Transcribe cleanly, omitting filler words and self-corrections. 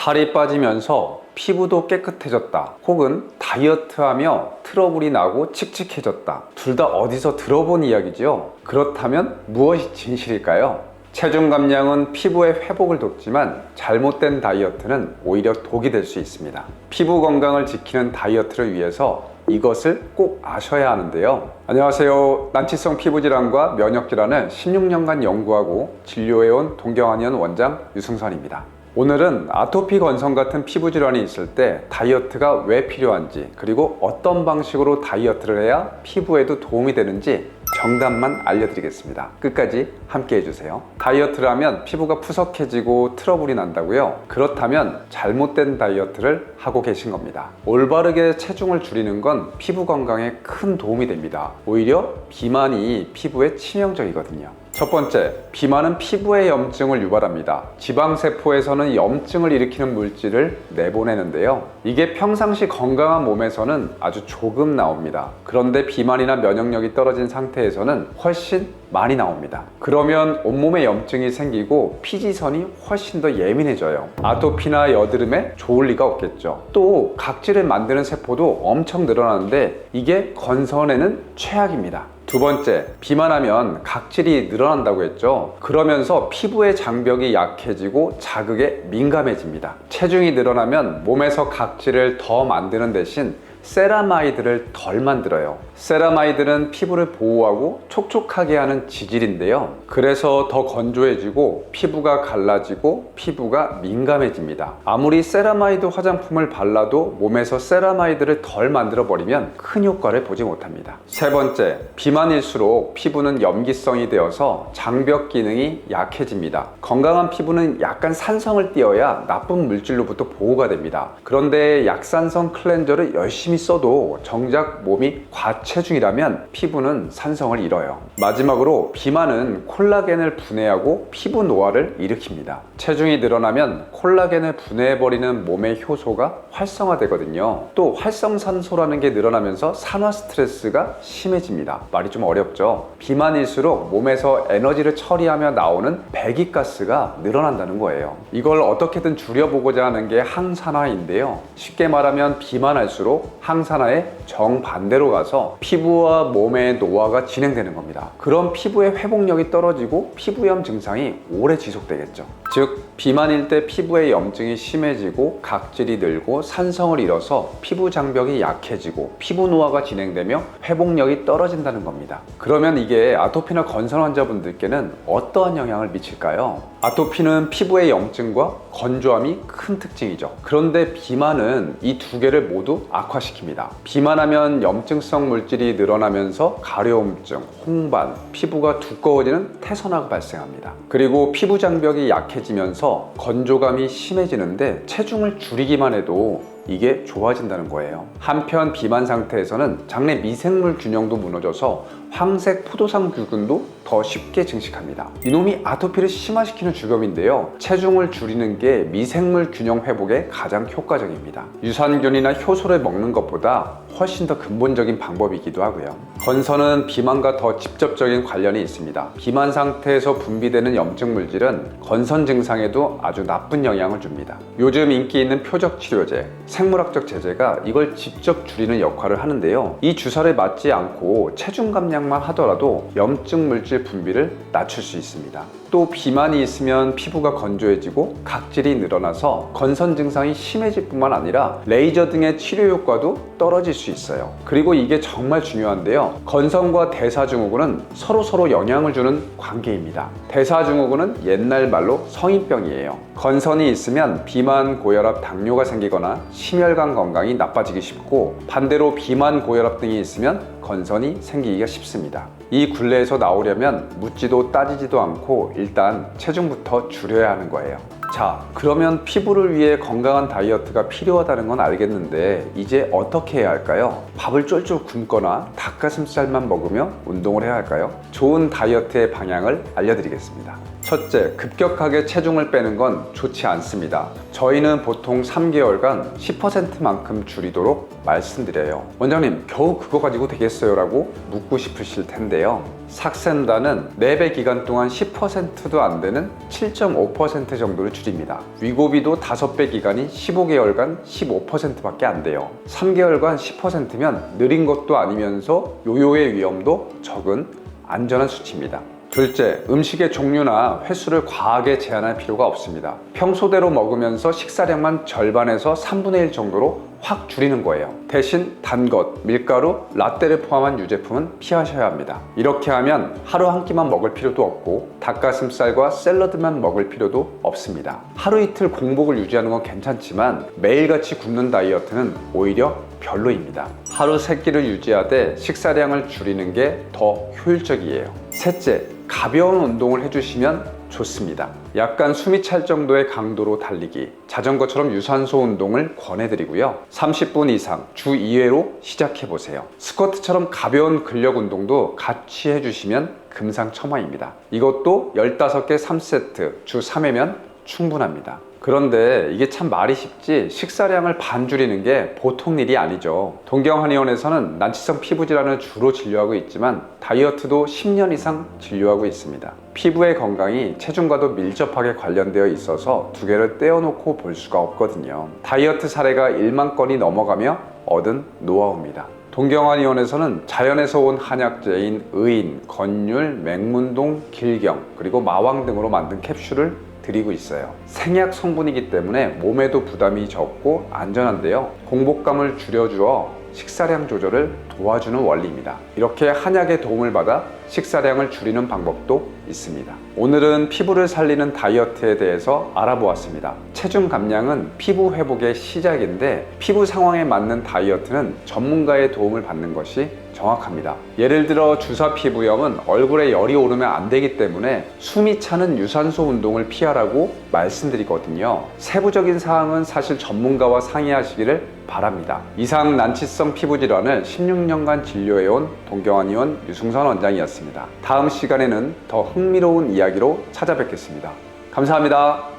살이 빠지면서 피부도 깨끗해졌다, 혹은 다이어트하며 트러블이 나고 칙칙해졌다. 둘 다 어디서 들어본 이야기지요? 그렇다면 무엇이 진실일까요? 체중 감량은 피부의 회복을 돕지만 잘못된 다이어트는 오히려 독이 될 수 있습니다. 피부 건강을 지키는 다이어트를 위해서 이것을 꼭 아셔야 하는데요. 안녕하세요. 난치성 피부질환과 면역질환을 16년간 연구하고 진료해온 동경한의원 원장 유승선입니다. 오늘은 아토피 건성 같은 피부 질환이 있을 때 다이어트가 왜 필요한지, 그리고 어떤 방식으로 다이어트를 해야 피부에도 도움이 되는지 정답만 알려드리겠습니다. 끝까지 함께 해주세요. 다이어트를 하면 피부가 푸석해지고 트러블이 난다고요? 그렇다면 잘못된 다이어트를 하고 계신 겁니다. 올바르게 체중을 줄이는 건 피부 건강에 큰 도움이 됩니다. 오히려 비만이 피부에 치명적이거든요. 첫 번째, 비만은 피부에 염증을 유발합니다. 지방세포에서는 염증을 일으키는 물질을 내보내는데요. 이게 평상시 건강한 몸에서는 아주 조금 나옵니다. 그런데 비만이나 면역력이 떨어진 상태에서는 훨씬 많이 나옵니다. 그러면 온몸에 염증이 생기고 피지선이 훨씬 더 예민해져요. 아토피나 여드름에 좋을 리가 없겠죠. 또 각질을 만드는 세포도 엄청 늘어나는데 이게 건선에는 최악입니다. 두 번째, 비만하면 각질이 늘어난다고 했죠. 그러면서 피부의 장벽이 약해지고 자극에 민감해집니다. 체중이 늘어나면 몸에서 각질을 더 만드는 대신 세라마이드를 덜 만들어요. 세라마이드는 피부를 보호하고 촉촉하게 하는 지질인데요. 그래서 더 건조해지고 피부가 갈라지고 피부가 민감해집니다. 아무리 세라마이드 화장품을 발라도 몸에서 세라마이드를 덜 만들어 버리면 큰 효과를 보지 못합니다. 세 번째, 비만일수록 피부는 염기성이 되어서 장벽 기능이 약해집니다. 건강한 피부는 약간 산성을 띄어야 나쁜 물질로부터 보호가 됩니다. 그런데 약산성 클렌저를 열심히 써도 정작 몸이 과체중이라면 피부는 산성을 잃어요. 마지막으로 비만은 콜라겐을 분해하고 피부 노화를 일으킵니다. 체중이 늘어나면 콜라겐을 분해해버리는 몸의 효소가 활성화되거든요. 또 활성산소라는 게 늘어나면서 산화 스트레스가 심해집니다. 말이 좀 어렵죠? 비만일수록 몸에서 에너지를 처리하며 나오는 배기가스가 늘어난다는 거예요. 이걸 어떻게든 줄여보고자 하는 게 항산화인데요. 쉽게 말하면 비만할수록 항산화의 정반대로 가서 피부와 몸의 노화가 진행되는 겁니다. 그럼 피부의 회복력이 떨어지고 피부염 증상이 오래 지속되겠죠. 즉, 비만일 때 피부의 염증이 심해지고 각질이 늘고 산성을 잃어서 피부 장벽이 약해지고 피부 노화가 진행되며 회복력이 떨어진다는 겁니다. 그러면 이게 아토피나 건선 환자분들께는 어떠한 영향을 미칠까요? 아토피는 피부의 염증과 건조함이 큰 특징이죠. 그런데 비만은 이 두 개를 모두 악화시킵니다. 비만하면 염증성 물질이 늘어나면서 가려움증, 홍반, 피부가 두꺼워지는 태선화가 발생합니다. 그리고 피부 장벽이 약해지면서 건조감이 심해지는데 체중을 줄이기만 해도 이게 좋아진다는 거예요. 한편 비만 상태에서는 장내 미생물 균형도 무너져서 황색 포도상 균도 더 쉽게 증식합니다. 이놈이 아토피를 심화시키는 주범인데요. 체중을 줄이는 게 미생물 균형 회복에 가장 효과적입니다. 유산균이나 효소를 먹는 것보다 훨씬 더 근본적인 방법이기도 하고요. 건선은 비만과 더 직접적인 관련이 있습니다. 비만 상태에서 분비되는 염증 물질은 건선 증상에도 아주 나쁜 영향을 줍니다. 요즘 인기 있는 표적 치료제, 생물학적 제제가 이걸 직접 줄이는 역할을 하는데요. 이 주사를 맞지 않고 체중 감량만 하더라도 염증 물질 분비를 낮출 수 있습니다. 또 비만이 있으면 피부가 건조해지고 각질이 늘어나서 건선 증상이 심해질 뿐만 아니라 레이저 등의 치료 효과도 떨어질 수 있어요. 그리고 이게 정말 중요한데요. 건선과 대사증후군은 서로 영향을 주는 관계입니다. 대사증후군은 옛날 말로 성인병이에요. 건선이 있으면 비만, 고혈압, 당뇨가 생기거나 심혈관 건강이 나빠지기 쉽고, 반대로 비만, 고혈압 등이 있으면 건선이 생기기가 쉽습니다. 이 굴레에서 나오려면 묻지도 따지지도 않고 일단 체중부터 줄여야 하는 거예요. 자, 그러면 피부를 위해 건강한 다이어트가 필요하다는 건 알겠는데 이제 어떻게 해야 할까요? 밥을 쫄쫄 굶거나 닭가슴살만 먹으며 운동을 해야 할까요? 좋은 다이어트의 방향을 알려드리겠습니다. 첫째, 급격하게 체중을 빼는 건 좋지 않습니다. 저희는 보통 3개월간 10%만큼 줄이도록 말씀드려요. 원장님, 겨우 그거 가지고 되겠어요? 라고 묻고 싶으실 텐데요. 삭센다는 4배 기간 동안 10%도 안 되는 7.5% 정도를 줄입니다. 위고비도 5배 기간인 15개월간 15%밖에 안 돼요. 3개월간 10%면 느린 것도 아니면서 요요의 위험도 적은 안전한 수치입니다. 둘째, 음식의 종류나 횟수를 과하게 제한할 필요가 없습니다. 평소대로 먹으면서 식사량만 절반에서 3분의 1 정도로 확 줄이는 거예요. 대신 단 것, 밀가루, 라떼를 포함한 유제품은 피하셔야 합니다. 이렇게 하면 하루 한 끼만 먹을 필요도 없고 닭가슴살과 샐러드만 먹을 필요도 없습니다. 하루 이틀 공복을 유지하는 건 괜찮지만 매일같이 굶는 다이어트는 오히려 별로입니다. 하루 3끼를 유지하되 식사량을 줄이는 게 더 효율적이에요. 셋째, 가벼운 운동을 해주시면 좋습니다. 약간 숨이 찰 정도의 강도로 달리기, 자전거처럼 유산소 운동을 권해드리고요. 30분 이상 주 2회로 시작해보세요. 스쿼트처럼 가벼운 근력 운동도 같이 해주시면 금상첨화입니다. 이것도 15개 3세트 주 3회면 충분합니다. 그런데 이게 참 말이 쉽지 식사량을 반 줄이는 게 보통 일이 아니죠. 동경한의원에서는 난치성 피부질환을 주로 진료하고 있지만 다이어트도 10년 이상 진료하고 있습니다. 피부의 건강이 체중과도 밀접하게 관련되어 있어서 두 개를 떼어놓고 볼 수가 없거든요. 다이어트 사례가 1만 건이 넘어가며 얻은 노하우입니다. 동경한의원에서는 자연에서 온 한약재인 의인, 건율, 맹문동, 길경, 그리고 마왕 등으로 만든 캡슐을 드리고 있어요. 생약 성분이기 때문에 몸에도 부담이 적고 안전한데요. 공복감을 줄여주어 식사량 조절을 도와주는 원리입니다. 이렇게 한약의 도움을 받아 식사량을 줄이는 방법도 있습니다. 오늘은 피부를 살리는 다이어트에 대해서 알아보았습니다. 체중 감량은 피부 회복의 시작인데 피부 상황에 맞는 다이어트는 전문가의 도움을 받는 것이 정확합니다. 예를 들어 주사 피부염은 얼굴에 열이 오르면 안 되기 때문에 숨이 차는 유산소 운동을 피하라고 말씀드리거든요. 세부적인 사항은 사실 전문가와 상의하시기를 바랍니다. 이상 난치성 피부질환을 16년간 진료해온 동경한의원 유승선 원장이었습니다. 다음 시간에는 더 흥미로운 이야기로 찾아뵙겠습니다. 감사합니다.